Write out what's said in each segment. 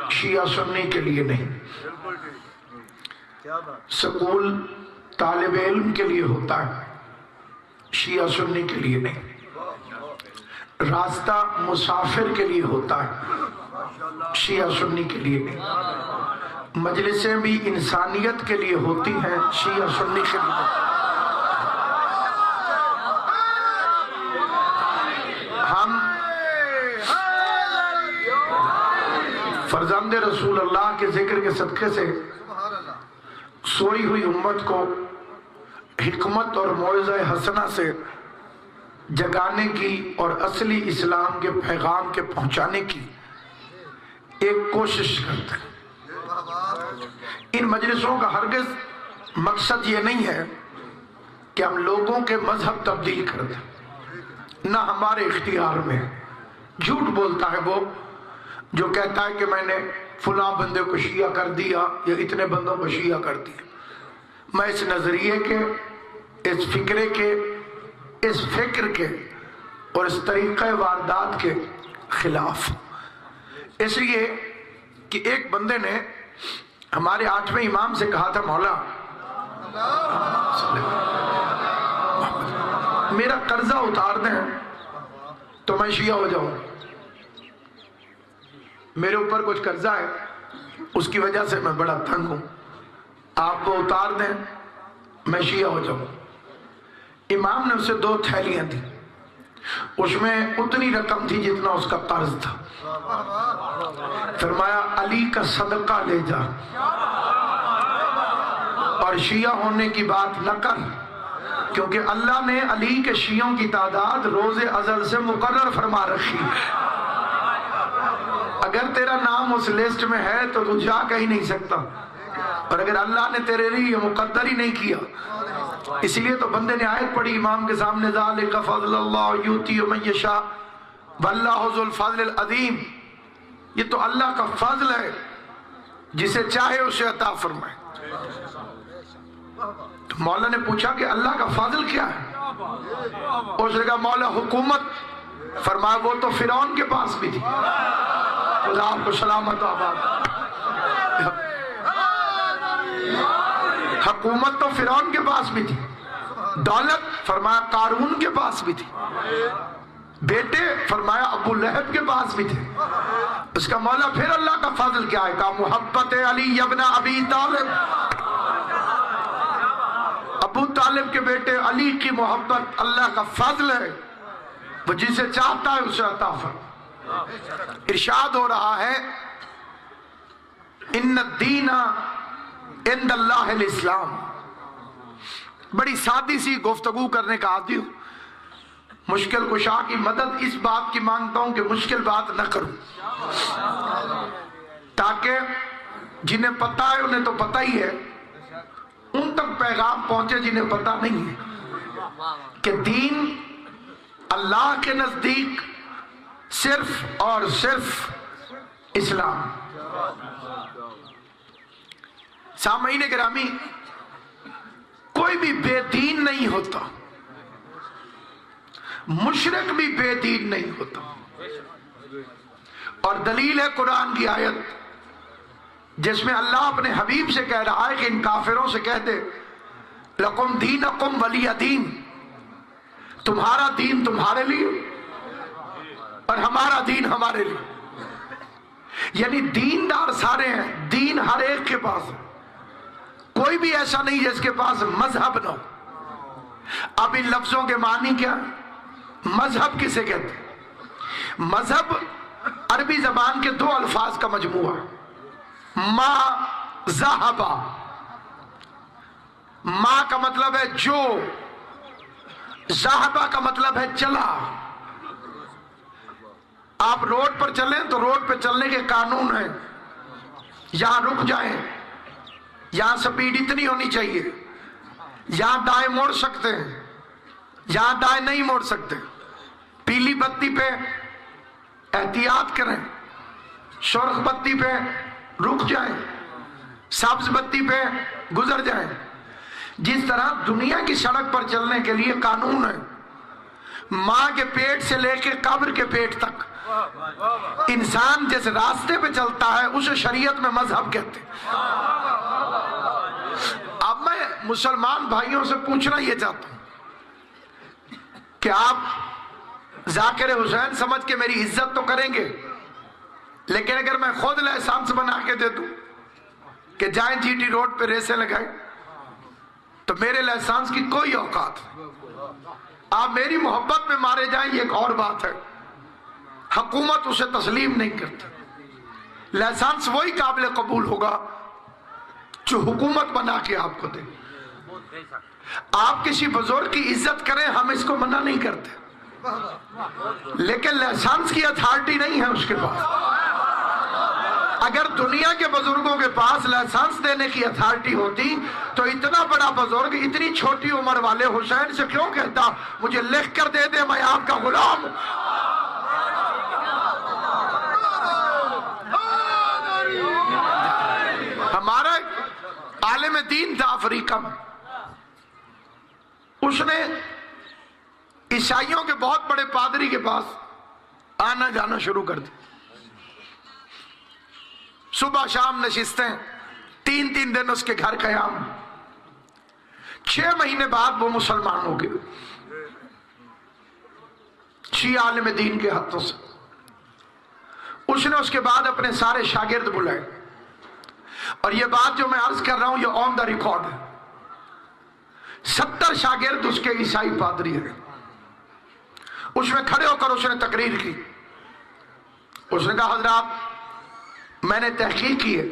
شیعہ سنی کے لیے نہیں، سکول طالب علم کے لیے ہوتا ہے، شیعہ سنی کے لیے نہیں۔ راستہ مسافر کے لیے ہوتا ہے، شیعہ سنی کے لیے نہیں۔ مجلسیں بھی انسانیت کے لیے ہوتی ہیں، شیعہ سنی کے لیے نہیں۔ ہم فرزند رسول اللہ کے ذکر کے صدقے سے سوئی ہوئی امت کو حکمت اور موعظہ حسنہ سے جگانے کی اور اصلی اسلام کے پیغام کے پہنچانے کی ایک کوشش کرتے ہیں۔ ان مجلسوں کا ہرگز مقصد یہ نہیں ہے کہ ہم لوگوں کے مذہب تبدیل کر دیں، نہ ہمارے اختیار میں۔ جھوٹ بولتا ہے وہ جو کہتا ہے کہ میں نے فلاں بندے کو شیعہ کر دیا یا اتنے بندوں کو شیعہ کر دیا۔ میں اس نظریے کے، اس فکرے کے، اس فکر کے اور اس طریقہ واردات کے خلاف، اس لیے کہ ایک بندے نے ہمارے 8ویں امام سے کہا تھا، مولا میرا قرضہ اتار دیں تو میں شیعہ ہو جاؤں۔ میرے اوپر کچھ قرضہ ہے، اس کی وجہ سے میں بڑا تنگ ہوں، آپ کو اتار دیں میں شیعہ ہو جاؤں۔ امام نے اسے 2 تھیلیاں دی، اس میں اتنی رقم تھی جتنا اس کا قرض تھا۔ فرمایا علی کا صدقہ لے جا اور شیعہ ہونے کی بات نہ کر، کیونکہ اللہ نے علی کے شیعوں کی تعداد روز ازل سے مقرر فرما رکھی ہے۔ اگر تیرا نام اس لسٹ میں ہے تو تو جا کہیں نہیں سکتا، اور اگر اللہ نے تیرے لیے یہ مقدر ہی نہیں کیا، اس لیے تو بندے نے آیت پڑھی امام کے سامنے، ذالک فضل اللہ یؤتی من یشاء واللہ ذو الفضل العظیم۔ یہ تو اللہ کا فضل ہے، جسے چاہے اسے عطا فرمائے۔ تو مولا نے پوچھا کہ اللہ کا فضل کیا ہے؟ اس نے کہا مولا حکومت۔ فرمایا وہ تو فرعون کے پاس بھی تھی، خدا آپ کو سلامت آباد۔ حکومت تو فرعون کے پاس بھی تھی، دولت فرمایا قارون کے پاس بھی تھی، بیٹے فرمایا ابو لہب کے پاس بھی تھے۔ اس کا مولا پھر اللہ کا فضل کیا ہے؟ کہا محبت علی ابن ابی طالب، ابو طالب کے بیٹے علی کی محبت اللہ کا فضل ہے، وہ جسے چاہتا ہے اسے عطا فرماتا۔ ارشاد ہو رہا ہے ان الدین عند اللہ الاسلام۔ بڑی سادی سی گفتگو کرنے کا عادی ہوں، مشکل کشا کی مدد اس بات کی مانگتا ہوں کہ مشکل بات نہ کروں، تاکہ جنہیں پتہ ہے انہیں تو پتہ ہی ہے، ان تک پیغام پہنچے جنہیں پتہ نہیں ہے کہ دین اللہ کے نزدیک صرف اور صرف اسلام۔ سامعین گرامی، کوئی بھی بے دین نہیں ہوتا، مشرک بھی بے دین نہیں ہوتا، اور دلیل ہے قرآن کی آیت جس میں اللہ اپنے حبیب سے کہہ رہا ہے کہ ان کافروں سے کہہ دے لکم دینکم ولی دین، تمہارا دین تمہارے لیے اور ہمارا دین ہمارے لیے۔ یعنی دیندار سارے ہیں، دین ہر ایک کے پاس ہے، کوئی بھی ایسا نہیں جس کے پاس مذہب نہ ہو۔ اب ان لفظوں کے معنی کیا؟ مذہب کسے کہتے ہیں؟ مذہب عربی زبان کے 2 الفاظ کا مجموعہ ہے، ما ذہبا۔ ما کا مطلب ہے جو، ذہبا کا مطلب ہے چلا۔ آپ روڈ پر چلیں تو روڈ پہ چلنے کے قانون ہیں، یہاں رک جائیں، یہاں سپیڈ اتنی ہونی چاہیے، یہاں دائیں موڑ سکتے ہیں، یہاں دائیں نہیں موڑ سکتے، پیلی بتی پہ احتیاط کریں، سرخ بتی پہ رک جائیں، سبز بتی پہ گزر جائیں۔ جس طرح دنیا کی سڑک پر چلنے کے لیے قانون ہے، ماں کے پیٹ سے لے کے قبر کے پیٹ تک انسان جس راستے پہ چلتا ہے اسے شریعت میں مذہب کہتے ہیں۔ اب میں مسلمان بھائیوں سے پوچھنا یہ چاہتا ہوں کہ آپ ذاکر حسین سمجھ کے میری عزت تو کریں گے، لیکن اگر میں خود لائسنس بنا کے دے دوں کہ جائیں جی ٹی روڈ پہ ریسیں لگائیں تو میرے لائسنس کی کوئی اوقات نہیں۔ آپ میری محبت میں مارے جائیں یہ ایک اور بات ہے، حکومت اسے تسلیم نہیں کرتی۔ لائسنس وہی قابل قبول ہوگا جو حکومت بنا کے آپ کو دے۔ آپ کسی بزرگ کی عزت کریں، ہم اس کو منع نہیں کرتے، لیکن لائسنس کی اتھارٹی نہیں ہے اس کے پاس۔ اگر دنیا کے بزرگوں کے پاس لائسنس دینے کی اتھارٹی ہوتی تو اتنا بڑا بزرگ اتنی چھوٹی عمر والے حسین سے کیوں کہتا مجھے لکھ کر دے دے میں آپ کا غلام ہوں؟ ہمارا عالم دین تھا افریقہ میں، اس نے عیسائیوں کے بہت بڑے پادری کے پاس آنا جانا شروع کر دی، صبح شام نشستیں، 3 دن اس کے گھر قیام۔ 6 مہینے بعد وہ مسلمان ہو گئے شیعہ عالم دین کے ہاتھوں سے۔ اس نے اس کے بعد اپنے سارے شاگرد بلائے، اور یہ بات جو میں عرض کر رہا ہوں یہ آن دا ریکارڈ ہے۔ 70 شاگرد اس کے عیسائی پادری ہیں۔ اس میں کھڑے ہو کر اس نے تقریر کی، اس نے کہا حضرات میں نے تحقیق کی ہے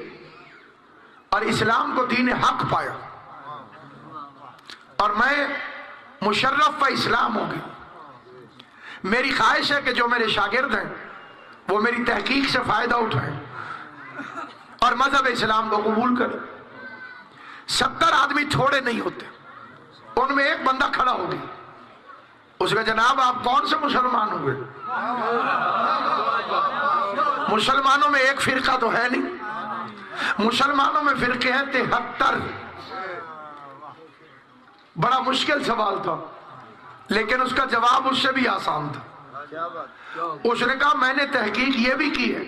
اور اسلام کو دین حق پایا، اور میں مشرف و اسلام ہو گئی۔ میری خواہش ہے کہ جو میرے شاگرد ہیں وہ میری تحقیق سے فائدہ اٹھائیں اور مذہب اسلام کو قبول کریں۔ 70 آدمی تھوڑے نہیں ہوتے، ان میں ایک بندہ کھڑا ہو گیا، اس کا جناب آپ کون سے مسلمان ہوئے؟ مسلمانوں میں ایک فرقہ تو ہے نہیں، مسلمانوں میں فرقے ہیں 73۔ بڑا مشکل سوال تھا لیکن اس کا جواب اس سے بھی آسان تھا۔ اس نے کہا میں نے تحقیق یہ بھی کی ہے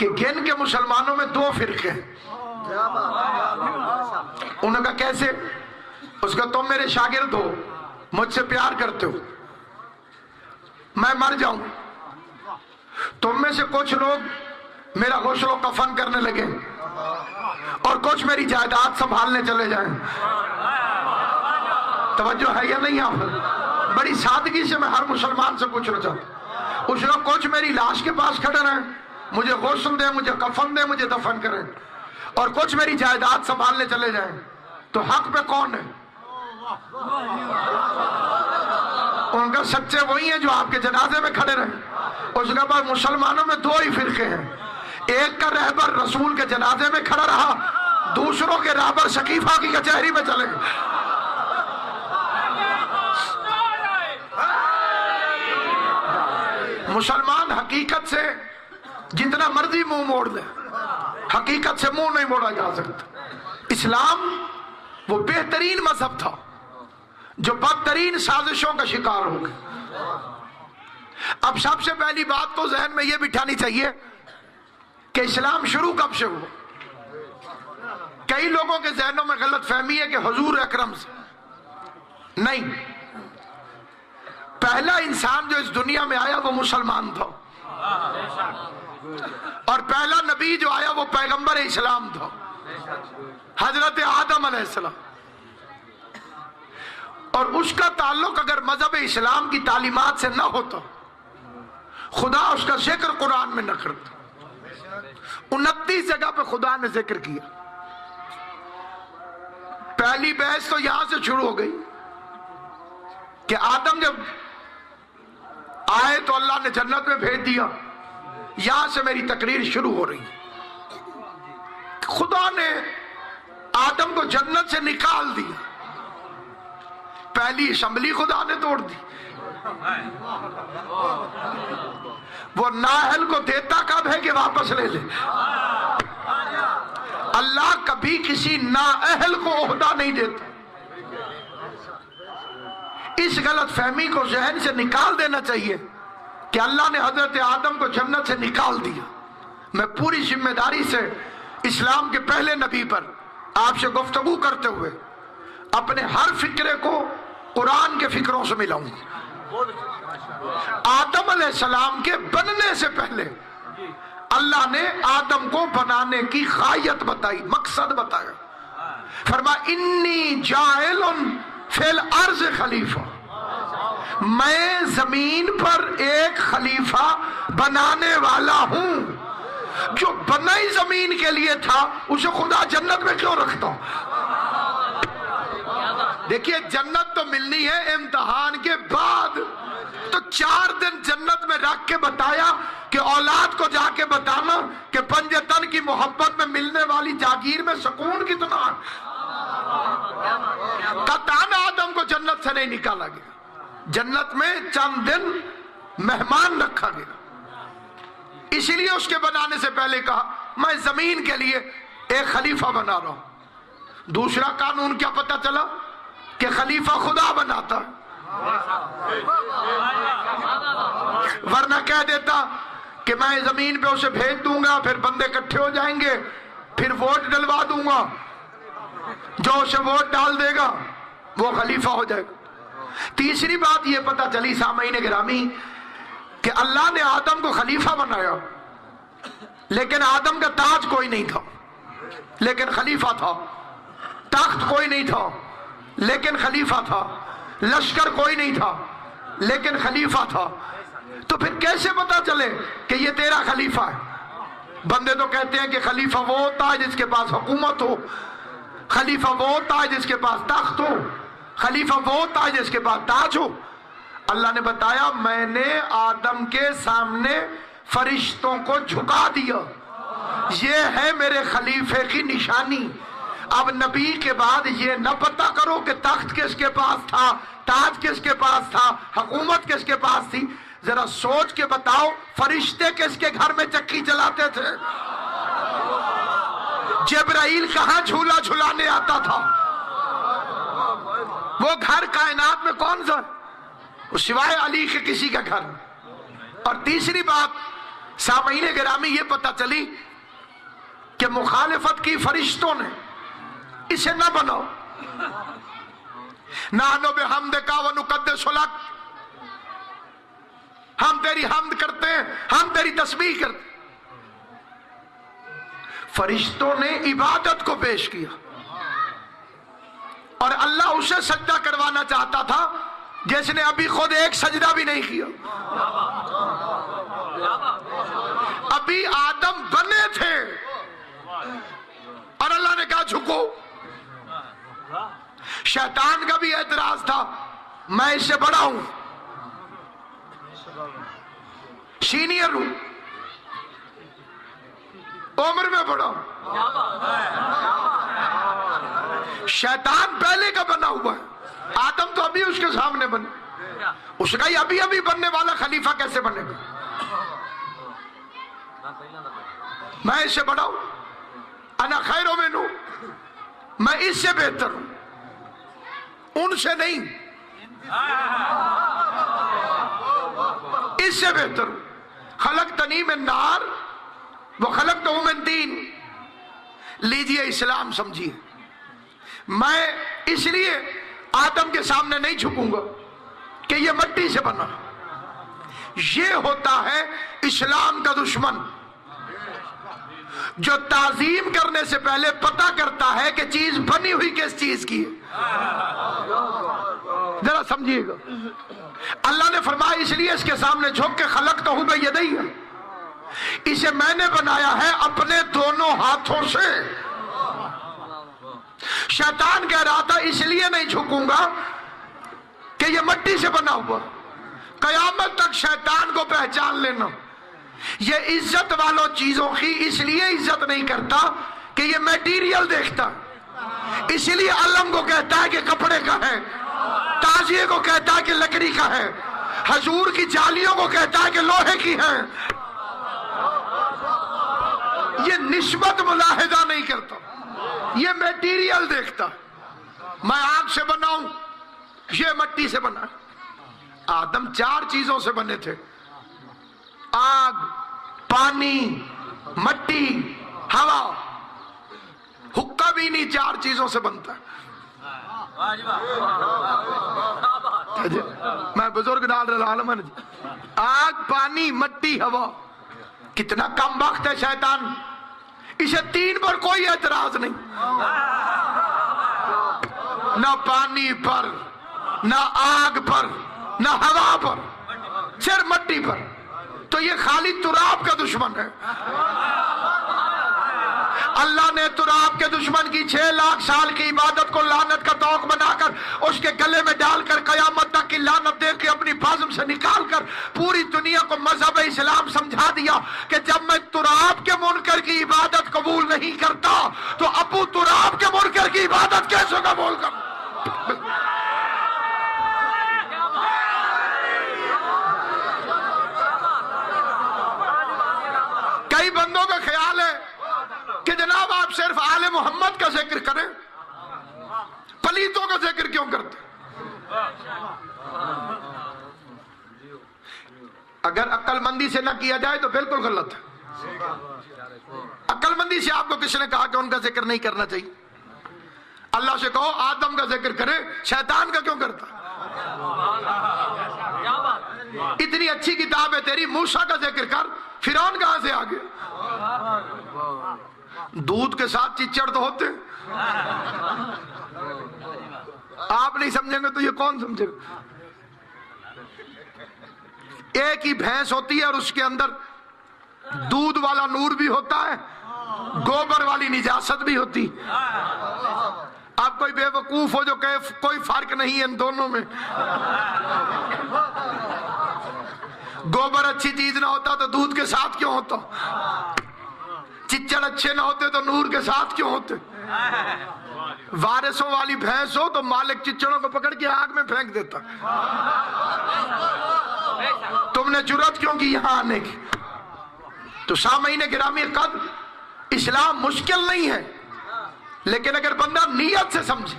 کہ گن کے مسلمانوں میں 2 فرقے ہیں۔ انہوں نے کہا کیسے؟ اس کا تم میرے شاگرد ہو، مجھ سے پیار کرتے ہو، میں مر جاؤں تم میں سے کچھ لوگ میرا غسل و کفن کرنے لگے اور کچھ میری جائیداد سنبھالنے چلے جائیں۔ توجہ ہے یا نہیں؟ آپ بڑی سادگی سے میں ہر مسلمان سے پوچھنا چاہتا ہوں، اس نے کچھ میری لاش کے پاس کھڑے رہیں، مجھے غسل دیں، مجھے کفن دیں، مجھے دفن کریں، اور کچھ میری جائیداد سنبھالنے چلے جائیں، تو حق پہ کون ہے؟ ان کا سچے وہی ہیں جو آپ کے جنازے میں کھڑے رہیں۔ اس کے بعد مسلمانوں میں 2 ہی فرقے ہیں، ایک کا رہبر رسول کے جنازے میں کھڑا رہا، دوسروں کے رہبر شکیفہ کی کچہری میں چلے گئے۔ مسلمان حقیقت سے جتنا مرضی منہ موڑ دے، حقیقت سے منہ نہیں موڑا جا سکتا۔ اسلام وہ بہترین مذہب تھا جو بدترین سازشوں کا شکار ہو گیا۔ اب سب سے پہلی بات تو ذہن میں یہ بٹھانی چاہیے کہ اسلام شروع کب سے ہوا۔ کئی لوگوں کے ذہنوں میں غلط فہمی ہے کہ حضور اکرم سے، نہیں، پہلا انسان جو اس دنیا میں آیا وہ مسلمان تھا، اور پہلا نبی جو آیا وہ پیغمبر اسلام تھا، حضرت آدم علیہ السلام۔ اور اس کا تعلق اگر مذہب اسلام کی تعلیمات سے نہ ہوتا، خدا اس کا ذکر قرآن میں نہ کرتا۔ 29 جگہ پہ خدا نے ذکر کیا۔ پہلی بحث تو یہاں سے شروع ہو گئی کہ آدم جب آئے تو اللہ نے جنت میں بھیج دیا، یہاں سے میری تقریر شروع ہو رہی۔ خدا نے آدم کو جنت سے نکال دیا، پہلی اسمبلی خدا نے توڑ دی۔ وہ نااہل کو دیتا کب ہے کہ واپس لے لے؟ اللہ کبھی کسی نااہل کو عہدہ نہیں دیتا۔ اس غلط فہمی کو ذہن سے نکال دینا چاہیے کہ اللہ نے حضرت آدم کو جنت سے نکال دیا. میں پوری ذمہ سے اسلام کے پہلے نبی پر آپ سے گفتگو کرتے ہوئے اپنے ہر فکرے کو قرآن کے فکروں سے ملاؤں. آدم علیہ السلام کے بننے سے پہلے اللہ نے آدم کو بنانے کی غایت بتائی، مقصد بتایا. فرمایا انی جاعل فی الارض خلیفہ، میں زمین پر ایک خلیفہ بنانے والا ہوں. جو بنائی زمین کے لیے تھا اسے خدا جنت میں کیوں رکھتا ہوں؟ دیکھیے جنت تو ملنی ہے امتحان کے بعد، تو 4 دن جنت میں رکھ کے بتایا کہ اولاد کو جا کے بتانا کہ پنجے تن کی محبت میں ملنے والی جاگیر میں سکون کتنا. قطعاً آدم کو جنت سے نہیں نکالا گیا، جنت میں چند دن مہمان رکھا گیا. اسی لیے اس کے بنانے سے پہلے کہا میں زمین کے لیے ایک خلیفہ بنا رہا ہوں. دوسرا قانون کیا پتہ چلا کہ خلیفہ خدا بناتا، ورنہ کہہ دیتا کہ میں زمین پہ اسے بھیج دوں گا، پھر بندے اکٹھے ہو جائیں گے، پھر ووٹ ڈلوا دوں گا، جو اسے ووٹ ڈال دے گا وہ خلیفہ ہو جائے گا. تیسری بات یہ پتہ چلی سامعین گرامی کہ اللہ نے آدم کو خلیفہ بنایا، لیکن آدم کا تاج کوئی نہیں تھا لیکن خلیفہ تھا. تخت کوئی نہیں تھا لیکن خلیفہ تھا. لشکر کوئی نہیں تھا لیکن خلیفہ تھا. تو پھر کیسے پتا چلے کہ یہ تیرا خلیفہ ہے؟ بندے تو کہتے ہیں کہ خلیفہ وہ ہوتا ہے جس کے پاس حکومت ہو، خلیفہ وہ ہوتا ہے جس کے پاس تخت ہو، خلیفہ وہ ہوتا ہے جس کے پاس تاج ہو. اللہ نے بتایا میں نے آدم کے سامنے فرشتوں کو جھکا دیا، یہ ہے میرے خلیفے کی نشانی. اب نبی کے بعد یہ نہ پتہ کرو کہ تخت کس کے پاس تھا، تاج کس کے پاس تھا، حکومت کس کے پاس تھی. ذرا سوچ کے بتاؤ فرشتے کس کے گھر میں چکی چلاتے تھے؟ جبرائیل کہاں جھولا جھلانے آتا تھا؟ وہ گھر کائنات میں کون سا ہے سوائے علی کے کسی کا گھر؟ اور تیسری بات سامعین گرامی یہ پتہ چلی کہ مخالفت کی فرشتوں نے، اسے نہ بناؤ، نحنو بحمدک ونقدس لک، ہم تیری حمد کرتے ہیں، ہم تیری تسبیح کرتے ہیں. فرشتوں نے عبادت کو پیش کیا اور اللہ اسے سجدہ کروانا چاہتا تھا جس نے ابھی خود ایک سجدہ بھی نہیں کیا. ابھی آدم بنے تھے اور اللہ نے کہا جھکو. شیطان کا بھی اعتراض تھا میں اس سے بڑا ہوں، سینئر ہوں، عمر میں بڑا ہوں. شیطان پہلے کا بنا ہوا ہے، آدم تو ابھی اس کے سامنے بنے. اس کا ابھی ابھی بننے والا خلیفہ کیسے بنے گا؟ میں اس سے بڑا ہوں، انا خیر منہ، میں اس سے بہتر ہوں، ان سے نہیں، اس سے بہتر ہوں. خلقتنی من نار وخلقتہ من طین. لیجئے اسلام سمجھیے، میں اس لیے آدم کے سامنے نہیں جھکوں گا کہ یہ مٹی سے بنا. یہ ہوتا ہے اسلام کا دشمن جو تعظیم کرنے سے پہلے پتہ کرتا ہے کہ چیز بنی ہوئی کس چیز کی ہے. ذرا سمجھیے گا، اللہ نے فرمایا اس لیے اس کے سامنے جھک کے خلقتہ بیدی، اسے میں نے بنایا ہے اپنے دونوں ہاتھوں سے. شیطان کہہ رہا تھا اس لیے نہیں جھکوں گا کہ یہ مٹی سے بنا ہوا. قیامت تک شیطان کو پہچان لینا، یہ عزت والوں چیزوں کی اس لیے عزت نہیں کرتا کہ یہ میٹیریل دیکھتا، اس لیے علم کو کہتا ہے کہ کپڑے کا ہے، تازیے کو کہتا ہے کہ لکڑی کا ہے، حضور کی جالیوں کو کہتا ہے کہ لوہے کی ہے. یہ نسبت ملاحظہ نہیں کرتا، یہ میٹیریل دیکھتا. میں آگ سے بنا ہوں، یہ مٹی سے بنا. آدم 4 چیزوں سے بنے تھے، آگ، پانی، مٹی، ہوا، حقہ بھی نہیں 4 چیزوں سے بنتا ہے۔ میں بزرگ ڈال رہا عالم جی، آگ، پانی، مٹی، ہوا۔ کتنا کم وقت ہے شیطان، اسے 3 پر کوئی اعتراض نہیں، نہ پانی پر، نہ آگ پر، نہ ہوا پر، صرف مٹی پر۔ تو یہ خالی تراب کا دشمن ہے۔ اللہ نے تراب کے دشمن کی 6 لاکھ سال کی عبادت کو لعنت کا طوق بنا کر اس کے گلے میں ڈال کر قیامت تک کی لعنت دے کے اپنی بزم سے نکال کر پوری دنیا کو مذہب اسلام سمجھا دیا کہ جب میں تراب کے منکر کی عبادت قبول نہیں کرتا تو ابو تراب کے منکر کی عبادت کیسے قبول کروں؟ کئی بندوں کا خیال ہے کہ جناب آپ صرف آل محمد کا ذکر کریں، پلیتوں کا ذکر کیوں کرتے؟ اگر عقل مندی سے نہ کیا جائے تو بالکل غلط ہے۔ عقل مندی سے آپ کو کس نے کہا کہ ان کا ذکر نہیں کرنا چاہیے؟ اللہ سے کہو آدم کا ذکر کرے، شیطان کا کیوں کرتا؟ اتنی اچھی کتاب ہے تیری، موسیٰ کا ذکر کر، فرعون کہاں سے آ گیا؟ دودھ کے ساتھ چچڑ تو ہوتے، آپ نہیں سمجھیں گے تو یہ کون سمجھے گا؟ ایک ہی بھینس ہوتی ہے اور اس کے اندر دودھ والا نور بھی ہوتا ہے، گوبر والی نجاست بھی ہوتی۔ آپ کوئی بے وقوف ہو جو کہے کوئی فرق نہیں ہے ان دونوں میں، گوبر اچھی چیز نہ ہوتا تو دودھ کے ساتھ کیوں ہوتا؟ چچڑ اچھے نہ ہوتے تو نور کے ساتھ کیوں ہوتے؟ وارثوں والی بھینس ہو تو مالک چچڑوں کو پکڑ کے آگ میں پھینک دیتا۔ تم نے جرات کیوں کی یہاں آنے کی؟ تو سامعین گرامی قدر، اسلام مشکل نہیں ہے، لیکن اگر بندہ نیت سے سمجھے۔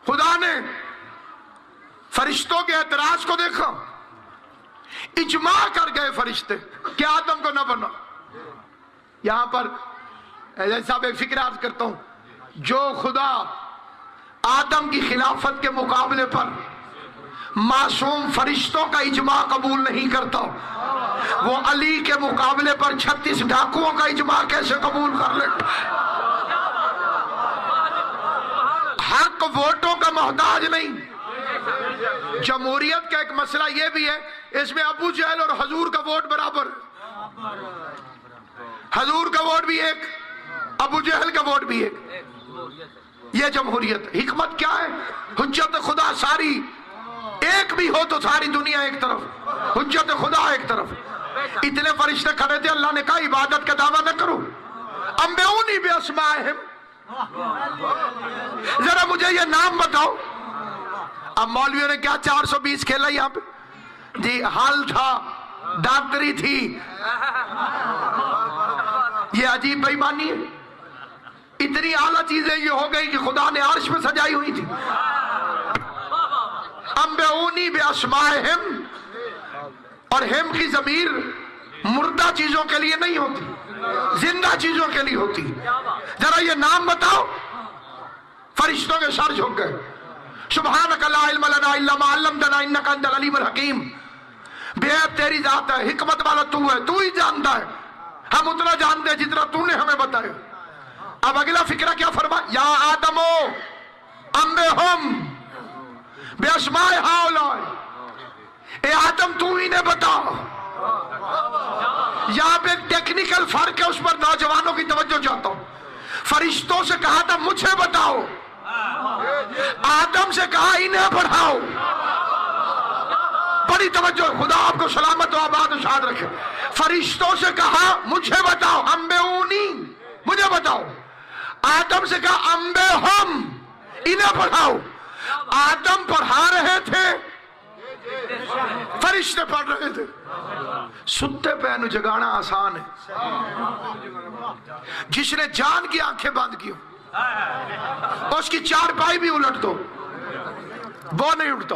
خدا نے فرشتوں کے اعتراض کو دیکھا، اجماع کر گئے فرشتے کہ آدم کو نہ بنا۔ یہاں پر صاحب ایک فکر عرض کرتا ہوں، جو خدا آدم کی خلافت کے مقابلے پر معصوم فرشتوں کا اجماع قبول نہیں کرتا، وہ علی کے مقابلے پر 36 ڈاکوؤں کا اجماع کیسے قبول کر لے؟ حق ووٹوں کا محتاج نہیں۔ جمہوریت کا ایک مسئلہ یہ بھی ہے، اس میں ابو جہل اور حضور کا ووٹ برابر ہے، حضور کا ووٹ بھی ایک، ابو جہل کا ووٹ بھی ایک۔ یہ جمہوریت ہے۔ حکمت کیا ہے؟ حجت خدا ساری ایک بھی ہو تو ساری دنیا ایک طرف، حجت خدا ایک طرف۔ اتنے فرشتے کھڑے تھے، اللہ نے کہا عبادت کا دعویٰ نہ کرو، انبئونی باسمائہم، ذرا مجھے یہ نام بتاؤ۔ اب مولویوں نے کیا 420 کھیلا یہاں پہ جی، حال تھا، ڈاکٹری تھی، یہ عجیب بے ایمانی ہے۔ اتنی اعلیٰ چیزیں یہ ہو گئی کہ خدا نے عرش میں سجائی ہوئی تھی۔ انبئونی باسمائہم، اور ہم کی ضمیر مردہ چیزوں کے لیے نہیں ہوتی، زندہ چیزوں کے لیے ہوتی۔ ذرا یہ نام بتاؤ۔ فرشتوں کے سر جھک گئے۔ سبحانک لا علم لنا الا ما علمتنا انک انت العلیم الحکیم، بے عیب تیری ذات ہے، حکمت والا تو ہے، تو ہی جانتا ہے، ہم اتنا جانتے ہیں جتنا تو نے ہمیں بتایا۔ اب اگلا فکرہ کیا فرما؟ یا آدمو انبئہم باسماء ہؤلاء، اے آدم تو ہی نے بتا۔ یہاں پہ ایک ٹیکنیکل فرق ہے، اس پر نوجوانوں کی توجہ چاہتا ہوں۔ فرشتوں سے کہا تھا مجھے بتاؤ، آدم سے کہا انہیں پڑھاؤ۔ بڑی توجہ، خدا آپ کو سلامت و آباد و شاد رکھے۔ فرشتوں سے کہا مجھے بتاؤ، انبئونی، مجھے بتاؤ۔ آدم سے کہا انبئہم، انہیں پڑھاؤ۔ آدم پڑھا رہے تھے، فرشتے پڑھ رہے تھے۔ ستے پہ جگانا آسان ہے، جس نے جان کی آنکھیں بند کی اس کی چارپائی بھی الٹ دو، وہ نہیں اٹھتا۔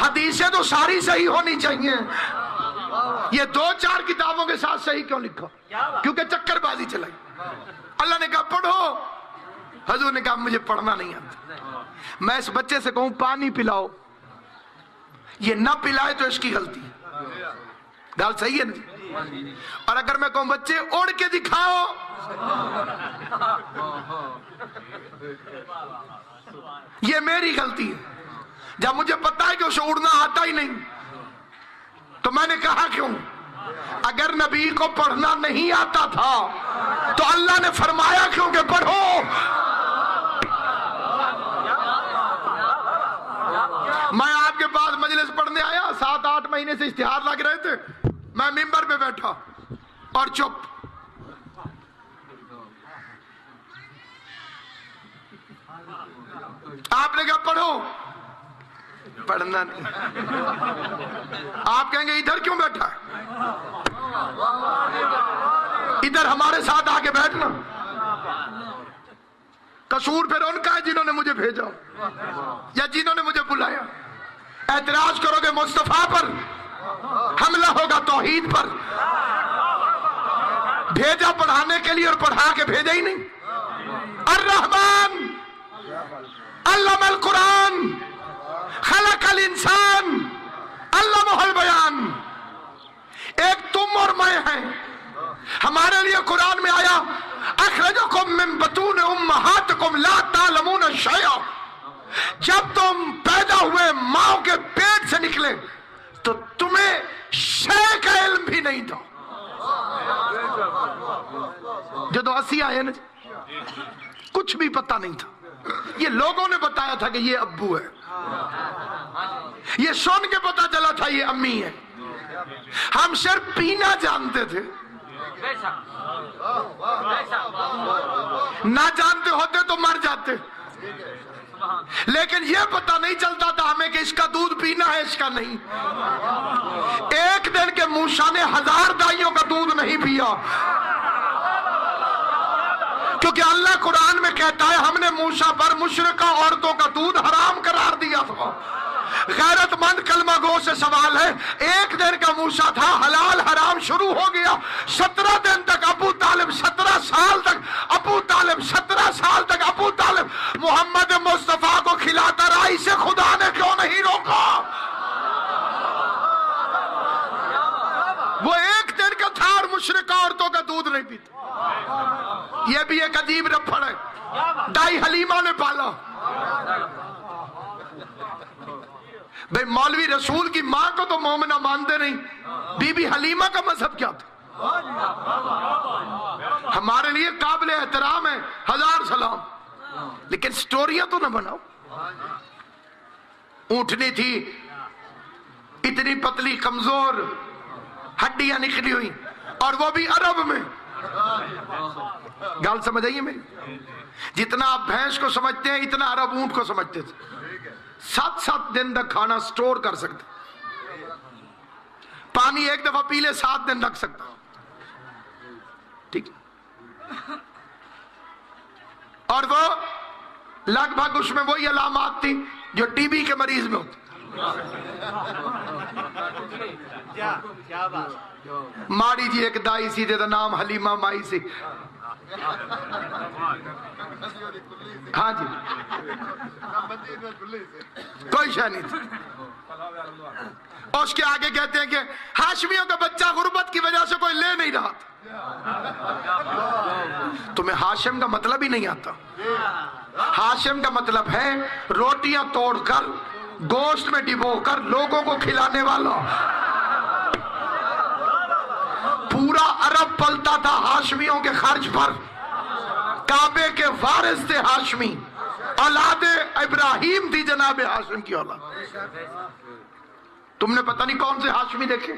حدیثیں تو ساری صحیح ہونی چاہیے. یہ 2-4 کتابوں کے ساتھ صحیح کیوں لکھا؟ کیونکہ چکر بازی چلائی. اللہ نے کہا پڑھو، حضور نے کہا مجھے پڑھنا نہیں آتا. میں اس بچے سے کہوں پانی پلاؤ، یہ نہ پلائے تو اس کی غلطی ہے. گال صحیح ہے نا؟ اور اگر میں کہوں بچے اڑ کے دکھاؤ، یہ میری غلطی ہے. جب مجھے پتا ہے کہ اسے اڑنا آتا ہی نہیں تو میں نے کہا کیوں؟ اگر نبی کو پڑھنا نہیں آتا تھا تو اللہ نے فرمایا کیوں کہ پڑھو؟ میں آپ کے پاس مجلس پڑھنے آیا، 7-8 مہینے سے اشتہار لگ رہے تھے. میں ممبر پہ بیٹھا اور چپ. آپ نے کہا پڑھو، پڑھنا نہیں. آپ کہیں گے ادھر کیوں بیٹھا ہے؟ ادھر ہمارے ساتھ آ کے بیٹھنا. قصور پھر ان کا ہے جنہوں نے مجھے بھیجا یا جنہوں نے مجھے بلایا. اعتراض کرو گے مصطفیٰ پر، حملہ ہوگا توحید پر. بھیجا پڑھانے کے لیے اور پڑھا کے بھیجا ہی نہیں. الرحمن علم القرآن خلق الانسان علمہ البیان. ایک تم اور میں ہیں. ہمارے لیے قرآن میں آیا اخرجکم من بطون امہاتکم لا تعلمون شیئا. جب تم پیدا ہوئے ماں کے پیٹ سے نکلے تو تمہیں شے کا علم بھی نہیں تھا. جدو اسی آئے نا کچھ بھی پتہ نہیں تھا. یہ لوگوں نے بتایا تھا کہ یہ ابو ہے، یہ سن کے پتہ چلا تھا یہ امی ہے. ہم صرف پینا جانتے تھے، نہ جانتے ہوتے تو مر جاتے. لیکن یہ پتہ نہیں چلتا تھا ہمیں کہ اس کا دودھ پینا ہے، اس کا نہیں. ایک دن کے موسیٰ نے 1000 دائیوں کا دودھ نہیں پیا، کیونکہ اللہ قرآن میں کہتا ہے ہم نے موسیٰ پر مشرکہ عورتوں کا دودھ حرام قرار دیا تھا. غیرت مند کلمہ گو سے سوال ہے، ایک دن کا موسیٰ تھا، حلال حرام شروع ہو گیا. 17 دن تک ابو طالب، 17 سال تک ابو طالب، 17 سال تک ابو طالب محمد مصطفیٰ کو کھلاتا رہا. اسے خدا نے کیوں نہیں روکا؟ وہ ایک دن کا تھا اور مشرکہ عورتوں کا دودھ نہیں پیتا. یہ بھی ایک عجیب رپھڑ ہے. دائی حلیمہ نے پالا. بھئی مولوی رسول کی ماں کو تو مومنہ مانتے نہیں، بی بی حلیمہ کا مذہب کیا تھا؟ ہمارے لیے قابل احترام ہے، 1000 سلام. لیکن سٹوریاں تو نہ بناؤ. اونٹنی تھی اتنی پتلی کمزور، ہڈیاں نکلی ہوئی، اور وہ بھی عرب میں. گال سمجھ آئیے میری؟ جتنا آپ بھینس کو سمجھتے ہیں اتنا عرب اونٹ کو سمجھتے تھے. 7 دن تک کھانا سٹور کر سکتے، پانی ایک دفعہ پی لے 7 دن رکھ سکتا. ٹھیک. اور وہ لگ بھگ اس میں وہی علامات تھی جو ٹی بی کے مریض میں ہوتی. ماڑی جی ایک دائی سی دا نام حلیمہ مائی سی. ہاں جی کوئی شے نہیں تھی. اور اس کے آگے کہتے ہیں کہ ہاشمیوں کا بچہ غربت کی وجہ سے کوئی لے نہیں رہا تھا. تمہیں ہاشم کا مطلب ہی نہیں آتا. ہاشم کا مطلب ہے روٹیاں توڑ کر گوشت میں ڈبو کر لوگوں کو کھلانے والا. پورا عرب پلتا تھا ہاشمیوں کے خرچ پر. کعبے کے وارث تھے ہاشمی، اولاد ابراہیم تھی جناب ہاشم کی اولاد. تم نے پتہ نہیں کون سے ہاشمی دیکھے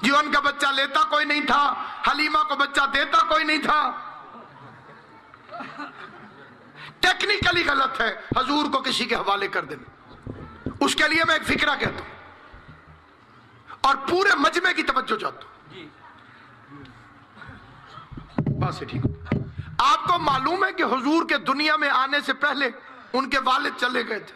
جو ان کا بچہ لیتا کوئی نہیں تھا، حلیمہ کو بچہ دیتا کوئی نہیں تھا. ٹیکنیکلی غلط ہے حضور کو کسی کے حوالے کر دینا. اس کے لیے میں ایک فکرہ کہتا ہوں اور پورے مجمع کی توجہ چاہتا ہوں. بس ٹھیک. آپ کو معلوم ہے کہ حضور کے دنیا میں آنے سے پہلے ان کے والد چلے گئے تھے.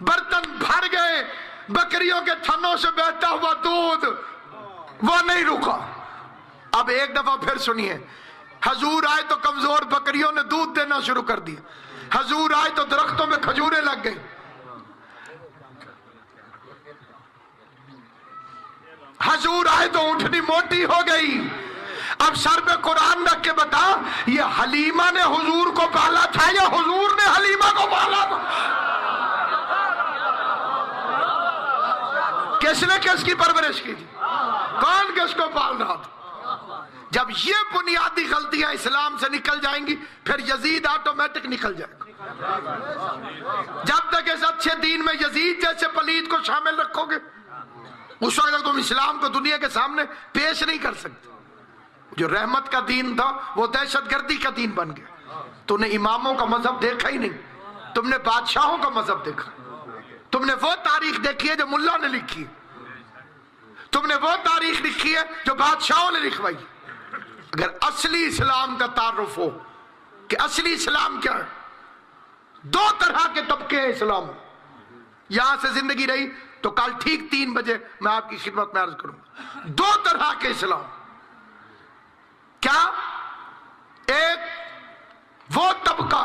برتن بھر گئے بکریوں کے تھنوں سے بہتا ہوا دودھ، وہ نہیں رکا۔ اب ایک دفعہ پھر سنیے، حضور آئے تو کمزور بکریوں نے دودھ دینا شروع کر دیا، حضور آئے تو درختوں میں کھجوریں لگ گئی، حضور آئے تو اونٹنی موٹی ہو گئی۔ اب سر پہ قرآن رکھ کے بتا، یہ حلیمہ نے حضور کو پالا تھا یا حضور نے حلیمہ کو پالا تھا؟ کس نے کس کی پرورش کی تھی؟ کون کس کو پال رہا تھا؟ جب یہ بنیادی غلطیاں اسلام سے نکل جائیں گی پھر یزید آٹومیٹک نکل جائے گا۔ جب تک اس اچھے دین میں یزید جیسے پلید کو شامل رکھو گے اس وقت تک تم اسلام کو دنیا کے سامنے پیش نہیں کر سکتے۔ جو رحمت کا دین تھا وہ دہشت گردی کا دین بن گیا۔ تم نے اماموں کا مذہب دیکھا ہی نہیں، تم نے بادشاہوں کا مذہب دیکھا، تم نے وہ تاریخ دیکھی ہے جو ملا نے لکھی ہے، تم نے وہ تاریخ لکھی ہے جو بادشاہوں نے لکھوائی۔ اگر اصلی اسلام کا تعارف ہو کہ اصلی اسلام کیا ہے، دو طرح کے طبقے ہیں اسلام میں۔ یہاں سے زندگی رہی تو کل ٹھیک 3 بجے میں آپ کی خدمت میں عرض کروں گا، 2 طرح کے اسلام۔ کیا؟ ایک وہ طبقہ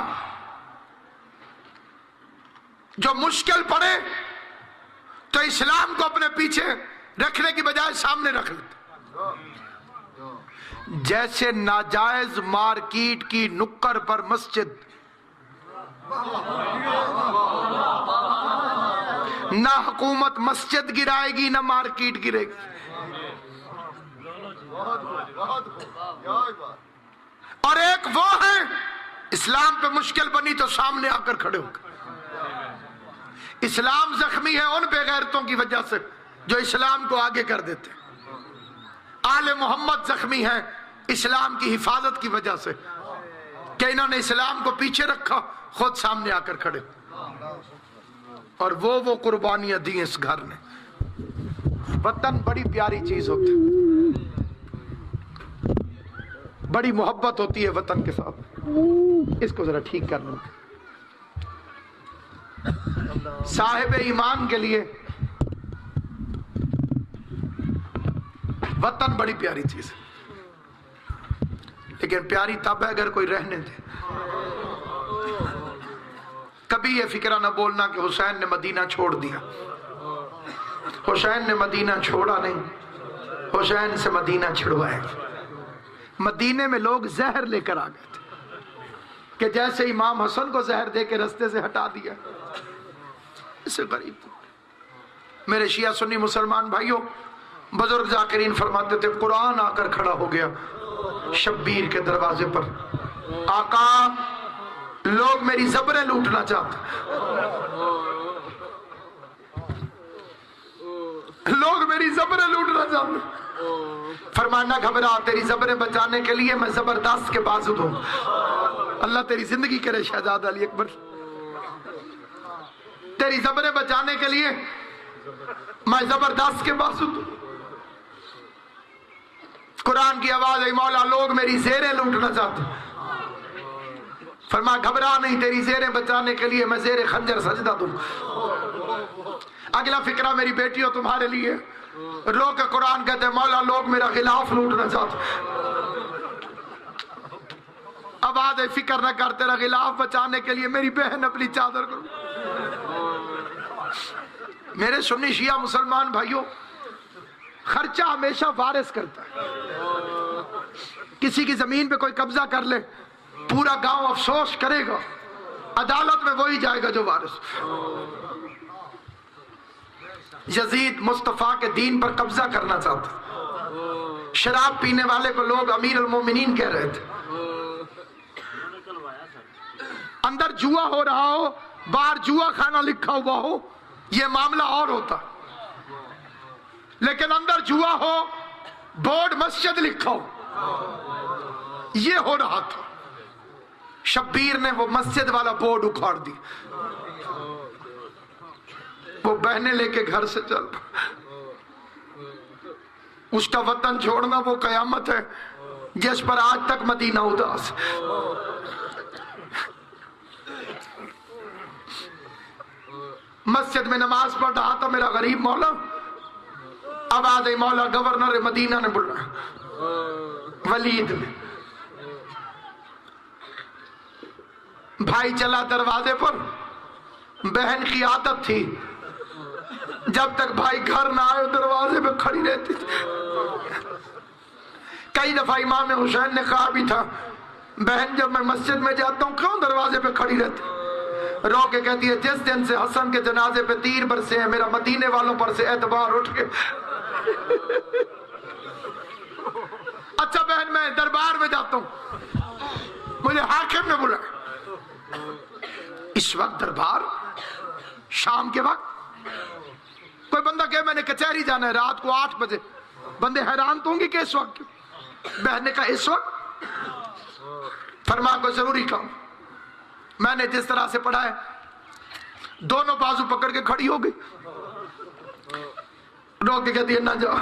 جو مشکل پڑے تو اسلام کو اپنے پیچھے رکھنے کی بجائے سامنے رکھ لیتے، جیسے ناجائز مارکیٹ کی نکڑ پر مسجد، نہ حکومت مسجد گرائے گی نہ مارکیٹ گرے گی، اور ایک وہ ہے اسلام پہ مشکل بنی تو سامنے آ کر کھڑے ہو گئے۔ اسلام زخمی ہے ان بے غیرتوں کی وجہ سے جو اسلام کو آگے کر دیتے، آل محمد زخمی ہے اسلام کی حفاظت کی وجہ سے کہ انہوں نے اسلام کو پیچھے رکھا، خود سامنے آ کر کھڑے، اور وہ قربانیاں دی اس گھر نے۔ وطن بڑی پیاری چیز ہوتی ہے، بڑی محبت ہوتی ہے وطن کے ساتھ، اس کو ذرا ٹھیک کر لوں۔ صاحب ایمان کے لیے وطن بڑی پیاری چیز ہے، لیکن پیاری تب ہے اگر کوئی رہنے دے۔ کبھی یہ فکرہ نہ بولنا کہ حسین نے مدینہ چھوڑ دیا، حسین نے مدینہ چھوڑا نہیں، حسین سے مدینہ چھڑوایا۔ مدینے میں لوگ زہر لے کر آ گئے تھے کہ جیسے امام حسن کو زہر دے کے رستے سے ہٹا دیا، اسے غریب۔ میرے شیعہ سنی مسلمان بھائیوں، بزرگ ذاکرین فرماتے تھے قرآن آ کر کھڑا ہو گیا شبیر کے دروازے پر، آقا لوگ میری زبریں لوٹنا چاہتے، لوگ میری زبریں لوٹنا چاہتے۔ فرمانا گھبرا، تیری زبریں بچانے کے لیے میں زبردست کے بازو دوں۔ اللہ تیری زندگی کرے شہزاد علی اکبر، تیری زبریں بچانے کے لیے میں زبردست کے بازو دوں۔ قرآن کی آواز ہے، مولا لوگ میری زیریں لوٹنا چاہتے، فرما گھبرا نہیں، تیری زیریں بچانے کے لیے میں زیر خنجر سجدہ دوں۔ اگلا فکرہ میری بیٹیوں تمہارے لیے، رو کے قرآن کہتے ہیں مولا لوگ میرا غلاف لوٹنا چاہتے، آواز ہے فکر نہ کر، تیرا غلاف بچانے کے لیے میری بہن اپنی چادر کرو۔ میرے سنی شیعہ مسلمان بھائیوں، خرچہ ہمیشہ وارث کرتا ہے۔ کسی کی زمین پہ کوئی قبضہ کر لے پورا گاؤں افسوس کرے گا، عدالت میں وہی جائے گا جو وارث۔ یزید مصطفیٰ کے دین پر قبضہ کرنا چاہتا، شراب پینے والے کو لوگ امیر المومنین کہہ رہے تھے۔ اندر جوا ہو رہا ہو، باہر جوا خانہ لکھا ہوا ہو، یہ معاملہ اور ہوتا، لیکن اندر جوا ہو، بورڈ مسجد لکھا ہو، یہ ہو رہا تھا۔ شبیر نے وہ مسجد والا بورڈ اکھاڑ دی، وہ بہنیں لے کے گھر سے چل پڑا۔ اس کا وطن چھوڑنا وہ قیامت ہے جس پر آج تک مدینہ اداس۔ مسجد میں نماز پڑھ رہا تھا میرا غریب مولا، آواز آئی مولا گورنر مدینہ نے بلایا، ولید نے۔ بھائی چلا دروازے پر، بہن کی عادت تھی جب تک بھائی گھر نہ آئے دروازے پہ کھڑی رہتی تھی۔ کئی دفعہ امام حسین نے کہا بھی تھا بہن جب میں مسجد میں جاتا ہوں کیوں دروازے پہ کھڑی رہتی؟ رو کے کہتی ہے جس دن سے حسن کے جنازے پہ تیر برسے ہیں میرا مدینے والوں پر سے اعتبار اٹھ گیا۔ اچھا بہن میں دربار میں جاتا ہوں، مجھے حاکم نے بلایا۔ اس وقت دربار شام کے وقت کوئی بندہ کہے میں نے کچہری جانا ہے رات کو 8 بجے، بندے حیران تو ہوں گے کہ اس وقت کیوں؟ بہن نے کہا اس وقت؟ فرما کو ضروری کام۔ میں نے جس طرح سے پڑھا ہے دونوں بازو پکڑ کے کھڑی ہو گئی، رو کے کہتی ہے نہ جاؤ،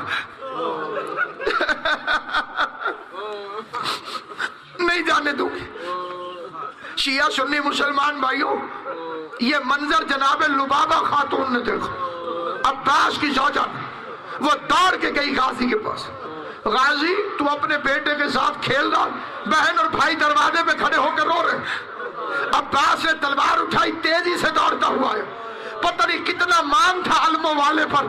نہیں جانے دوں گی۔ شیعہ سنی مسلمان بھائیوں، یہ منظر جناب لبابہ خاتون نے دیکھا، عباس کی زوجہ، وہ دوڑ کے گئی غازی کے پاس، غازی تو اپنے بیٹے کے ساتھ کھیل رہا، بہن اور بھائی دروازے پہ کھڑے ہو کر رو رہے۔ عباس نے تلوار اٹھائی تیزی سے دوڑتا ہوا ہے، پتہ نہیں کتنا مان تھا علموں والے پر،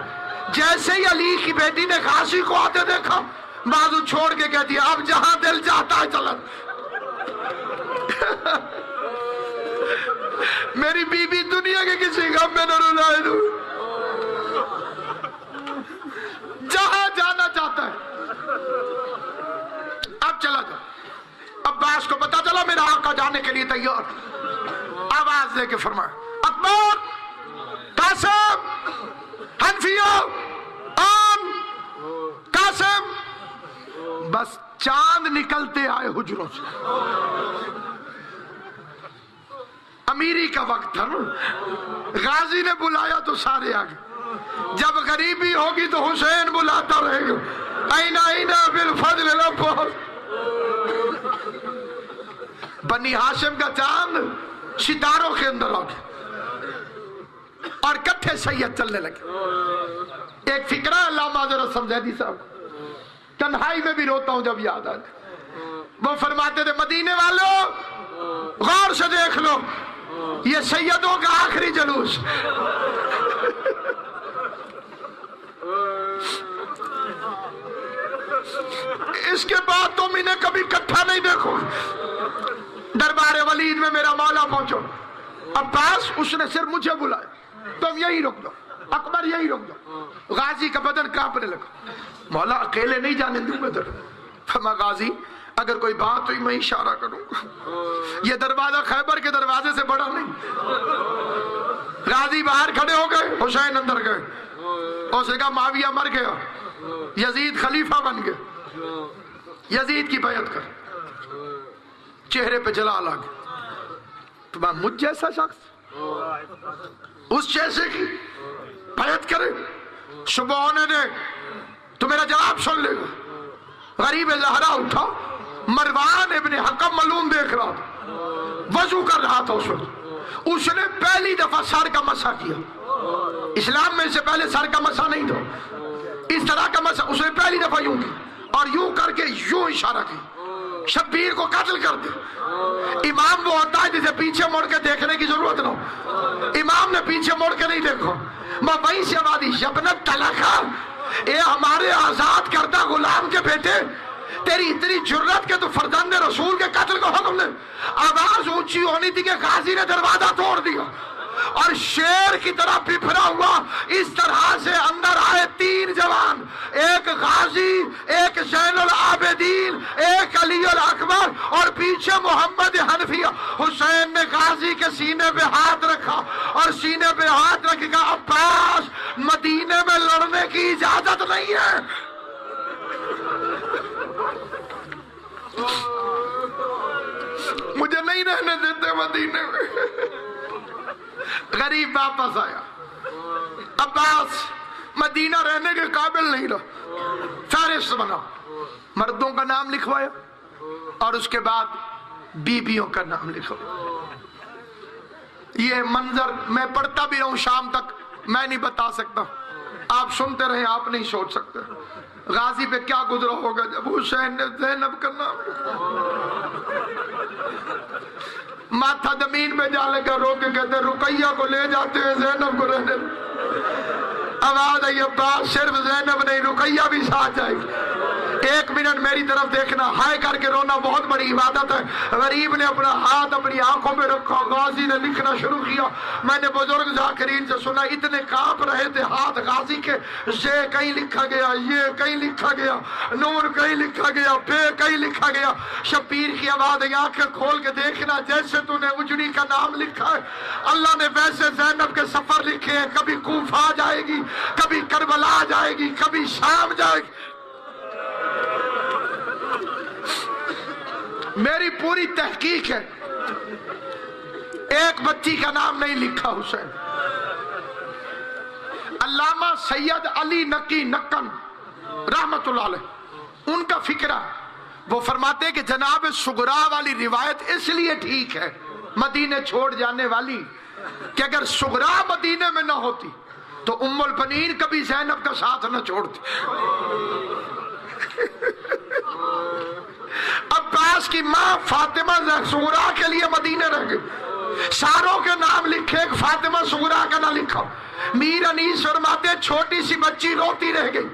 جیسے ہی علی کی بیٹی نے غازی کو آتے دیکھا بازو چھوڑ کے کہتی ہے اب جہاں دل چاہتا ہے چلن۔ میری بی بی دنیا کے کسی غم میں نہ رلائے دوں، جہاں جانا چاہتا ہے اب چلا جا۔ عباس کو پتا چلا میرا آقا جانے کے لیے تیار، آواز دے کے فرمایا اکبر، قاسم، حنفیہ، آن، قاسم۔ بس چاند نکلتے آئے حجروں سے، امیری کا وقت تھا، غازی نے بلایا تو سارے آگے، جب غریبی ہوگی تو حسین بلاتا رہے گا، اینا اینا بالفضل العباس۔ بنی ہاشم کا چاند ستاروں کے اندر آ گیا اور کٹھے سید چلنے لگے۔ ایک فکرہ علامہ حضرت سمجھیدی صاحب، تنہائی میں بھی روتا ہوں جب یاد آتا، وہ فرماتے تھے مدینے والوں غور سے دیکھ لو یہ سیدوں کا آخری جلوس۔ اس کے بعد تم انہیں کبھی کٹھا نہیں دیکھو۔ دربار ولید میں میرا مولا پہنچو، عباس اس نے صرف مجھے بلایا، تم یہی رک دو، اکبر یہی رک دو۔ غازی کا بدن کانپنے لگا، مولا اکیلے نہیں جانے دوں میں در۔ فرما غازی اگر کوئی بات ہوئی میں اشارہ کروں گا، یہ دروازہ خیبر کے دروازے سے بڑا نہیں۔ غازی باہر کھڑے ہو گئے، حسین اندر گئے، اس نے کہا معاویہ مر گیا، یزید خلیفہ بن گیا، یزید کی بیعت کر۔ چہرے پہ جلال آ گیا، تو مجھ جیسا شخص اس جیسے کی بیعت کرے، صبح ہونے دے تو میرا جواب سن لے گا۔ غریب زہرا اٹھا، مروان ابن حکم ملعون دیکھ رہا تھا، وضو کر رہا تھا اس وقت، اس نے پہلی دفعہ سر کا مسح کیا۔ اسلام میں اس سے پہلے سر کا مسح نہیں تھا، اس طرح کا مسح اس نے پہلی دفعہ یوں کی اور یوں کر کے یوں اشارہ کی، شبیر کو قتل کر دے۔ امام وہ ہوتا ہے جسے پیچھے مڑ کے دیکھنے کی ضرورت نہ ہو، امام نے پیچھے مڑ کے نہیں دیکھا، میں وہیں سے آبادی یبنت طلقہ، اے ہمارے آزاد کردہ غلام کے بیٹے، تیری اتنی جرت کہ تو فرزند رسول کے قتل کو حکم دے۔ آواز اونچی ہونی تھی کہ غازی نے دروازہ توڑ دیا اور شیر کی طرح بپھرا ہوا اس طرح سے اندر آئے 3 جوان، ایک غازی، ایک زین العابدین، ایک علی الاکبر اور پیچھے محمد حنفیہ۔ حسین نے غازی کے سینے پہ ہاتھ رکھا اور سینے پہ ہاتھ رکھ کے عباس مدینے میں لڑنے کی اجازت نہیں ہے۔ مجھے نہیں رہنے دیتے مدینے میں۔ غریب واپس آیا، عباس مدینہ رہنے کے قابل نہیں رہا، فہرست بنا، مردوں کا نام لکھوایا اور اس کے بعد بیویوں کا نام لکھوایا۔ یہ منظر میں پڑھتا بھی رہوں شام تک، میں نہیں بتا سکتا، آپ سنتے رہیں، آپ نہیں سوچ سکتے غازی پہ کیا گزرا ہوگا جب حسین نے زینب کا نام ماتھا زمین پہ جا لگا، رو کے کہتے رقیہ کو لے جاتے ہیں، زینب کو رہنے آواز آئی عباس صرف زینب نہیں رقیہ بھی ساتھ جائے گی۔ ایک منٹ میری طرف دیکھنا، ہائے کر کے رونا بہت بڑی عبادت ہے۔ غریب نے اپنا ہاتھ اپنی آنکھوں پہ رکھا، غازی نے لکھنا شروع کیا۔ میں نے بزرگ ذاکرین سے سنا اتنے کانپ رہے تھے ہاتھ غازی کے، یہ کہیں لکھا گیا، یہ کہیں لکھا گیا، نور کہیں لکھا گیا، بے کہیں لکھا گیا۔ شبیر کی آواز ہے آنکھیں کھول کے دیکھنا، جیسے تو نے اجڑی کا نام لکھا ہے اللہ نے ویسے زینب کے سفر لکھے ہیں، کبھی کوفہ جائے گی، کبھی کربلا جائے گی، کبھی شام جائے گی۔ میری پوری تحقیق ہے، ایک بچی کا نام نہیں لکھا حسین۔ علامہ سید علی نقی نقن رحمت اللہ علیہ، ان کا فکرہ وہ فرماتے کہ جناب صغرا والی روایت اس لیے ٹھیک ہے مدینے چھوڑ جانے والی کہ اگر صغرا مدینے میں نہ ہوتی تو ام البنین کبھی زینب کا ساتھ نہ چھوڑتی۔ عباس کی ماں فاطمہ صغرا کے لیے مدینے رہ گئی، ساروں کے نام لکھے، ایک فاطمہ صغرا کا نہ لکھا۔ میر انیس فرماتے چھوٹی سی بچی روتی رہ گئی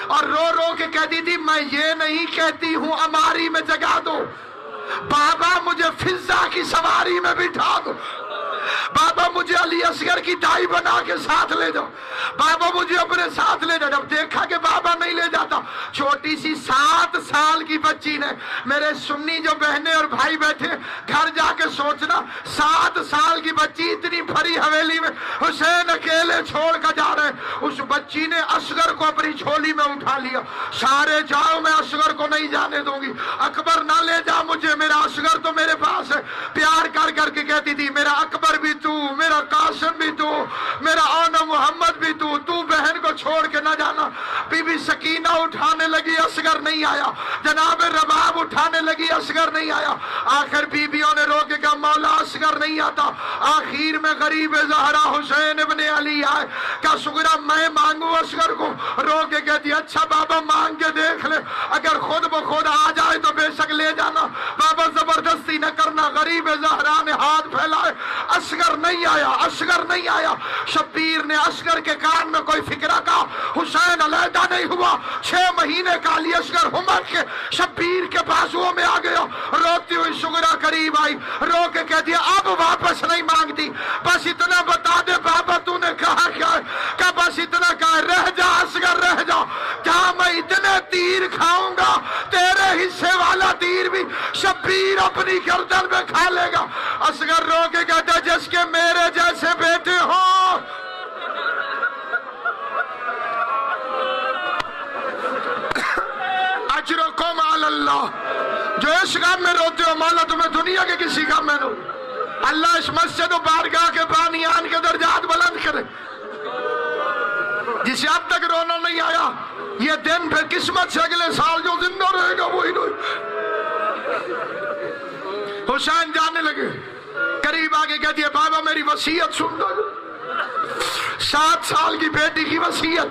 اور رو رو کے کہتی تھی میں یہ نہیں کہتی ہوں اماری میں جگا دو، بابا مجھے فضہ کی سواری میں بٹھا دو، بابا مجھے علی اصغر کی دائی بنا کے ساتھ لے جاؤ، بابا مجھے اپنے ساتھ لے جاؤ۔ جب دیکھا کہ بابا نہیں لے جاتا، چھوٹی سی 7 سال کی بچی نے، میرے سنی جو بہنیں اور بھائی بیٹھے گھر جا کے سوچنا، 7 سال کی بچی اتنی بھری حویلی میں حسین اکیلے چھوڑ کر جا رہے ہیں، اس بچی نے اصغر کو اپنی جھولی میں اٹھا لیا، سارے جاؤ میں اصغر کو نہیں جانے دوں گی، اکبر نہ لے جا مجھے، میرا اصغر تو میرے پاس ہے۔ پیار کر کر کے کہتی تھی میرا اکبر بھی تو، میرا قاسم بھی تو، میرا آنا محمد بھی تو بہن کو چھوڑ کے نہ جانا۔ بی بی سکینہ اٹھانے لگی، اصغر نہیں آیا، جناب رباب اٹھانے لگی، اصغر نہیں آیا۔ آخر بیویوں نے رو کے کہا مولا اصغر نہیں آتا۔ آخر میں غریب زہرا حسین ابن علی آئے، کہا صغرا میں مانگوں اصغر کو؟ رو کے کہتی اچھا بابا مانگ کے دیکھ لے، اگر خود بخود آ جائے تو بے شک لے جانا، بابا زبردستی نہ کرنا۔ غریب زہرا نے ہاتھ پھیلائے، اصغر نہیں آیا، اصغر نہیں آیا۔ شبیر نے اصغر کے کان میں کوئی فکرہ کہا، حسین علیحدہ نہیں ہوا، 6 مہینے کا علی اصغر ہمت کے شبیر کے بازوؤں میں آ گیا۔ روتی ہوئی صغرا قریب آئی، رو کے کہہ دیا اب واپس نہیں مانگتی، بس اتنا بتا دے بابا تو نے کہا کیا ہے؟ کہ بس اتنا کہا رہ جا اصغر رہ جا، کیا میں اتنے تیر کھاؤں گا تیرے حصے والا تیر بھی شبیر اپنی گردن میں کھا لے گا۔ اصغر رو کے کہتا جس کے میرے جیسے بیٹے ہوں اجرکم علی اللہ، جو اس غم میں روتے ہو مولا تمہیں دنیا کے کسی غم میں رو، اللہ اس مسجد و بارگاہ کے بانیان کے درجات بلند کرے۔ جسے اب تک رونا نہیں آیا یہ دن پھر قسمت سے اگلے سال جو زندہ رہے گا وہی روئے۔ حسین جانے لگے، قریب آگے کہتی ہے بابا میری وصیت سن دو، 7 سال کی بیٹی کی وصیت،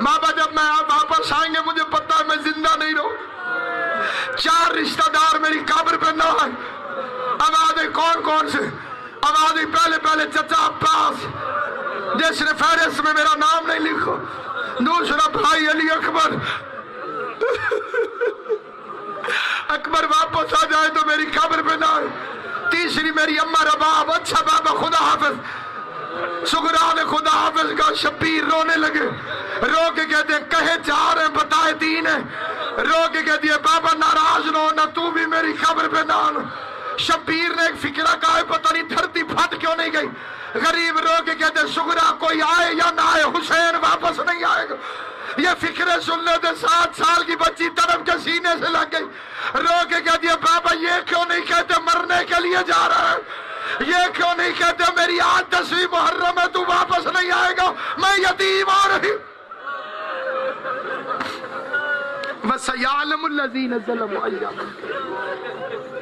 بابا جب میں واپس آئیں گے مجھے پتا ہے میں زندہ نہیں رہوں، 4 رشتہ دار میری قبر پہ نہ آئے۔ آوازیں کون کون سے؟ آوازیں پہلے چچا عباس جس نے فہرست میں میرا نام نہیں لکھا، دوسرا بھائی علی اکبر، اکبر واپس آ جائے تو میری قبر پہ نہ آئے، تیسری میری اماں رباب، اچھا بابا خدا حافظ۔ صغرا نے خدا حافظ کا، شبیر رونے لگے، رو کے کہتے ہیں کہے 4 ہیں بتائے 3 ہیں، رو کے کہتی ہے بابا ناراض نہ ہونا تو بھی میری قبر پہ نہ آنا۔ شبیر نے ایک فکرہ کہا ہے پتہ نہیں دھرتی پھٹ کیوں نہیں گئی، غریب رو کے کہتے صغرا کوئی آئے یا نہ آئے حسین واپس نہیں آئے گا۔ یہ فکرے سن لیتے 7 سال کی بچی طرف کے سینے سے لگ گئی، رو کے کہتی ہے بابا یہ کیوں نہیں کہتے مرنے کے لیے جا رہا ہے، یہ کیوں نہیں کہتے میری آج 10ویں محرم ہے تو واپس نہیں آئے گا، میں یتیم آ رہی۔ وَسَيَعْلَمُ الَّذِينَ ظَلَمُوا أَيَّ